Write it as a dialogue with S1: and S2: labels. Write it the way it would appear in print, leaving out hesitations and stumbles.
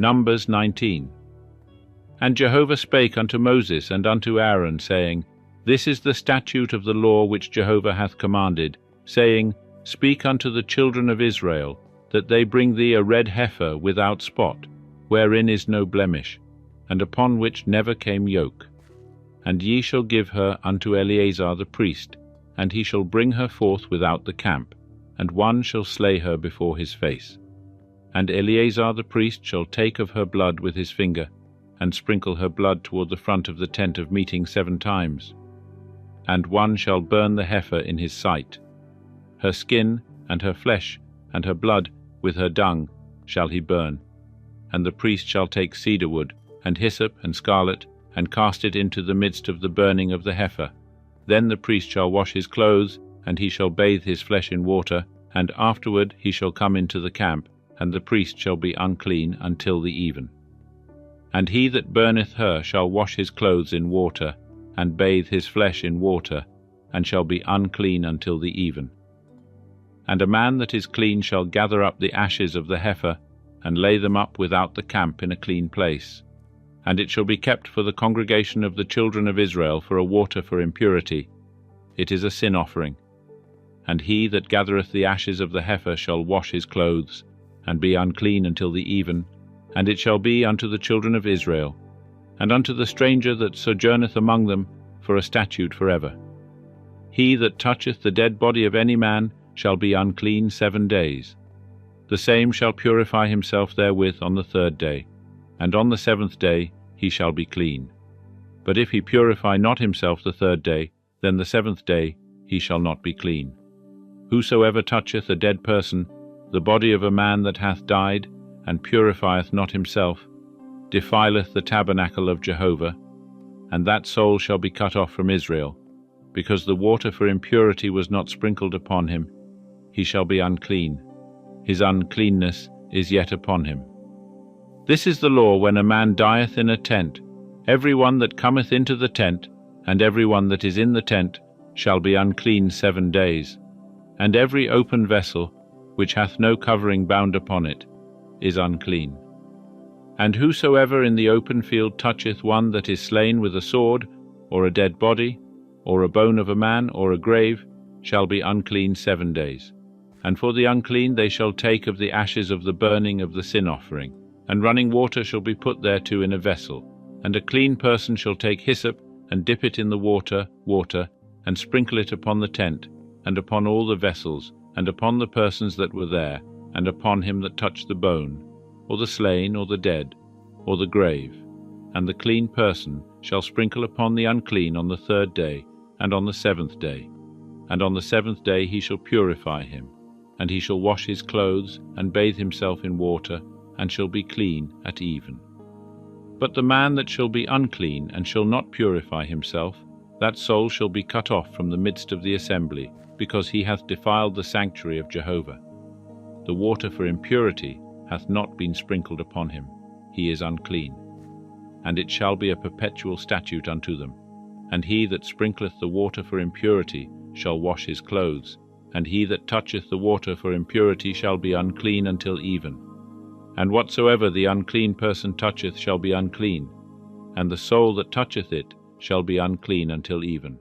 S1: Numbers 19. And Jehovah spake unto Moses and unto Aaron, saying, This is the statute of the law which Jehovah hath commanded, saying, Speak unto the children of Israel, that they bring thee a red heifer without spot, wherein is no blemish, and upon which never came yoke. And ye shall give her unto Eleazar the priest, and he shall bring her forth without the camp, and one shall slay her before his face. And Eleazar the priest shall take of her blood with his finger, and sprinkle her blood toward the front of the tent of meeting 7 times. And one shall burn the heifer in his sight. Her skin, and her flesh, and her blood, with her dung, shall he burn. And the priest shall take cedar wood, and hyssop, and scarlet, and cast it into the midst of the burning of the heifer. Then the priest shall wash his clothes, and he shall bathe his flesh in water, and afterward he shall come into the camp, and the priest shall be unclean until the even. And he that burneth her shall wash his clothes in water, and bathe his flesh in water, and shall be unclean until the even. And a man that is clean shall gather up the ashes of the heifer, and lay them up without the camp in a clean place. And it shall be kept for the congregation of the children of Israel for a water for impurity. It is a sin offering. And he that gathereth the ashes of the heifer shall wash his clothes, and be unclean until the even, and it shall be unto the children of Israel, and unto the stranger that sojourneth among them, for a statute forever. He that toucheth the dead body of any man shall be unclean 7 days. The same shall purify himself therewith on the 3rd day, and on the 7th day he shall be clean. But if he purify not himself the 3rd day, then the 7th day he shall not be clean. Whosoever toucheth a dead person, the body of a man that hath died, and purifieth not himself, defileth the tabernacle of Jehovah, and that soul shall be cut off from Israel, because the water for impurity was not sprinkled upon him. He shall be unclean. His uncleanness is yet upon him. This is the law when a man dieth in a tent. Every one that cometh into the tent, and every one that is in the tent, shall be unclean 7 days. And every open vessel, which hath no covering bound upon it, is unclean. And whosoever in the open field toucheth one that is slain with a sword, or a dead body, or a bone of a man, or a grave, shall be unclean 7 days. And for the unclean they shall take of the ashes of the burning of the sin offering, and running water shall be put thereto in a vessel. And a clean person shall take hyssop, and dip it in the water, and sprinkle it upon the tent, and upon all the vessels, and upon the persons that were there, and upon him that touched the bone, or the slain, or the dead, or the grave. And the clean person shall sprinkle upon the unclean on the 3rd day, and on the 7th day. And on the 7th day he shall purify him, and he shall wash his clothes, and bathe himself in water, and shall be clean at even. But the man that shall be unclean, and shall not purify himself, that soul shall be cut off from the midst of the assembly, because he hath defiled the sanctuary of Jehovah. The water for impurity hath not been sprinkled upon him. He is unclean. And it shall be a perpetual statute unto them. And he that sprinkleth the water for impurity shall wash his clothes, and he that toucheth the water for impurity shall be unclean until even. And whatsoever the unclean person toucheth shall be unclean, and the soul that toucheth it shall be unclean until even.